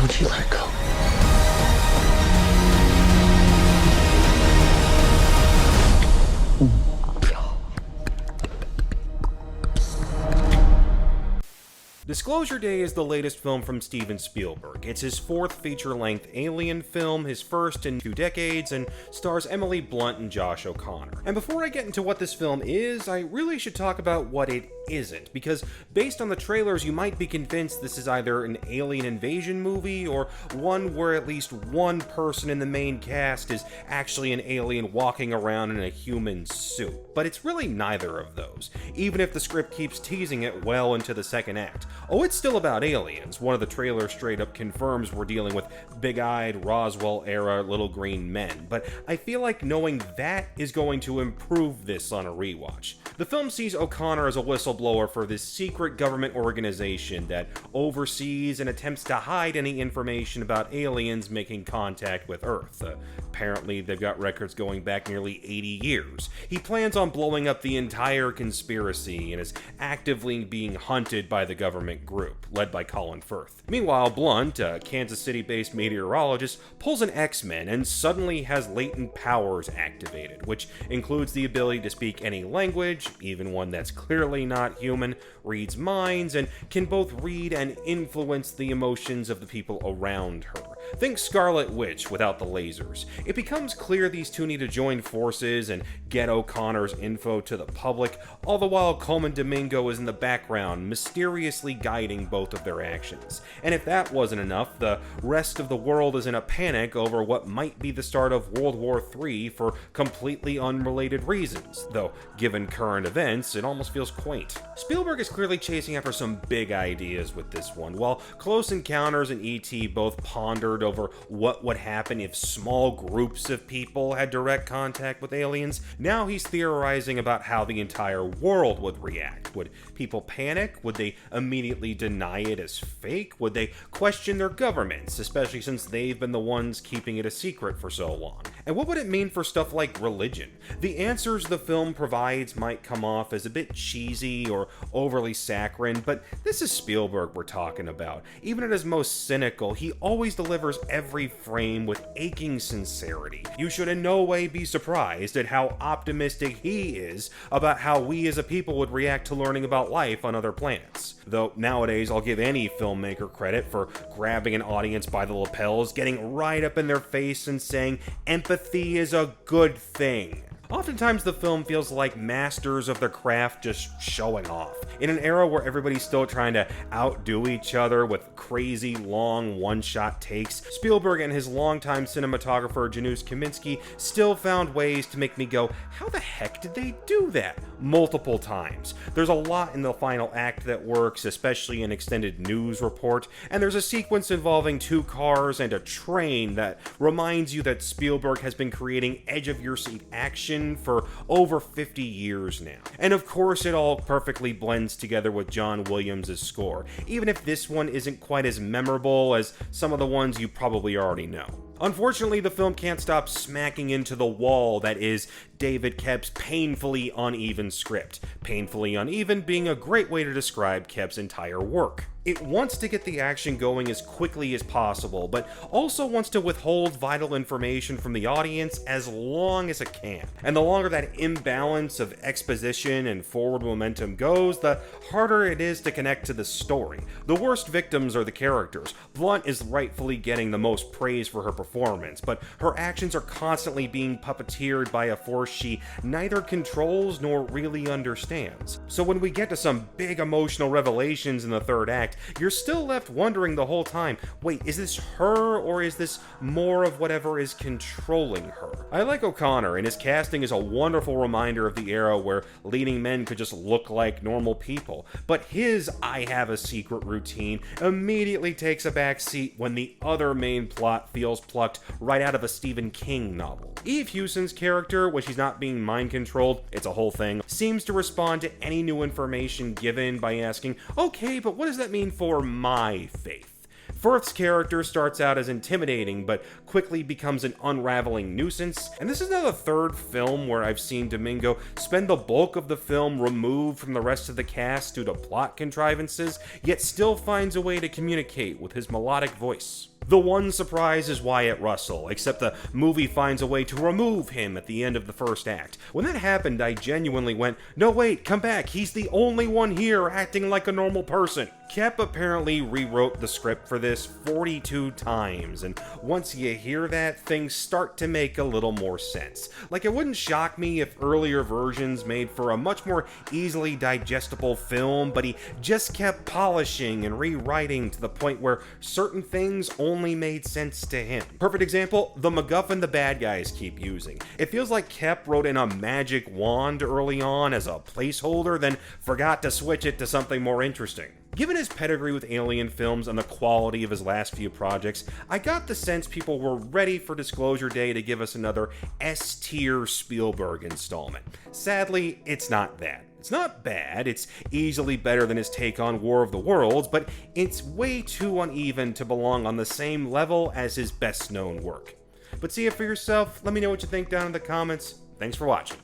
Don't you let go. Disclosure Day is the latest film from Steven Spielberg. It's his fourth feature-length Alien film, his first in 2 decades, and stars Emily Blunt and Josh O'Connor. And before I get into what this film is, I really should talk about what it isn't, because based on the trailers, you might be convinced this is either an alien invasion movie or one where at least one person in the main cast is actually an alien walking around in a human suit. But it's really neither of those, even if the script keeps teasing it well into the second act. Oh, it's still about aliens. One of the trailers straight up confirms we're dealing with big-eyed Roswell-era little green men, but I feel like knowing that is going to improve this on a rewatch. The film sees O'Connor as a whistleblower for this secret government organization that oversees and attempts to hide any information about aliens making contact with Earth. Apparently, they've got records going back nearly 80 years. He plans on blowing up the entire conspiracy and is actively being hunted by the government group, led by Colin Firth. Meanwhile, Blunt, a Kansas City-based meteorologist, pulls an X-Men and suddenly has latent powers activated, which includes the ability to speak any language, even one that's clearly not human, reads minds, and can both read and influence the emotions of the people around her. Think Scarlet Witch without the lasers. It becomes clear these two need to join forces and get O'Connor's info to the public, all the while Coleman Domingo is in the background, mysteriously guiding both of their actions. And if that wasn't enough, the rest of the world is in a panic over what might be the start of World War III for completely unrelated reasons, though given current events, it almost feels quaint. Spielberg is clearly chasing after some big ideas with this one. While Close Encounters and E.T. both pondered over what would happen if small groups of people had direct contact with aliens, now he's theorizing about how the entire world would react. Would people panic? Would they immediately deny it as fake? Would they question their governments, especially since they've been the ones keeping it a secret for so long? And what would it mean for stuff like religion? The answers the film provides might come off as a bit cheesy or overly saccharine, but this is Spielberg we're talking about. Even at his most cynical, he always delivers every frame with aching sincerity. You should in no way be surprised at how optimistic he is about how we as a people would react to learning about life on other planets. Though nowadays I'll give any filmmaker credit for grabbing an audience by the lapels, getting right up in their face and saying, empathy is a good thing. Oftentimes the film feels like masters of their craft just showing off. In an era where everybody's still trying to outdo each other with crazy long one-shot takes, Spielberg and his longtime cinematographer Janusz Kaminski still found ways to make me go, how the heck did they do that? Multiple times. There's a lot in the final act that works, especially an extended news report, and there's a sequence involving 2 cars and a train that reminds you that Spielberg has been creating edge-of-your-seat action for over 50 years now. And of course it all perfectly blends together with John Williams' score, even if this one isn't quite as memorable as some of the ones you probably already know. Unfortunately, the film can't stop smacking into the wall that is David Koepp's painfully uneven script. Painfully uneven being a great way to describe Koepp's entire work. It wants to get the action going as quickly as possible, but also wants to withhold vital information from the audience as long as it can. And the longer that imbalance of exposition and forward momentum goes, the harder it is to connect to the story. The worst victims are the characters. Blunt is rightfully getting the most praise for her performance, but her actions are constantly being puppeteered by a force she neither controls nor really understands. So when we get to some big emotional revelations in the third act, you're still left wondering the whole time, wait, is this her or is this more of whatever is controlling her? I like O'Connor, and his casting is a wonderful reminder of the era where leading men could just look like normal people, but his I have a secret routine immediately takes a back seat when the other main plot feels plucked right out of a Stephen King novel. Eve Hewson's character, when she's not being mind-controlled, it's a whole thing, seems to respond to any new information given by asking, okay, but what does that mean for my faith? Firth's character starts out as intimidating, but quickly becomes an unraveling nuisance, and this is now the third film where I've seen Domingo spend the bulk of the film removed from the rest of the cast due to plot contrivances, yet still finds a way to communicate with his melodic voice. The one surprise is Wyatt Russell, except the movie finds a way to remove him at the end of the first act. When that happened, I genuinely went, no wait, come back, he's the only one here acting like a normal person. Koepp apparently rewrote the script for this 42 times, and once you hear that, things start to make a little more sense. Like, it wouldn't shock me if earlier versions made for a much more easily digestible film, but he just kept polishing and rewriting to the point where certain things only made sense to him. Perfect example, the MacGuffin the bad guys keep using. It feels like Koepp wrote in a magic wand early on as a placeholder, then forgot to switch it to something more interesting. Given his pedigree with alien films and the quality of his last few projects, I got the sense people were ready for Disclosure Day to give us another S-tier Spielberg installment. Sadly, it's not that. It's not bad, it's easily better than his take on War of the Worlds, but it's way too uneven to belong on the same level as his best-known work. But see it for yourself, let me know what you think down in the comments. Thanks for watching.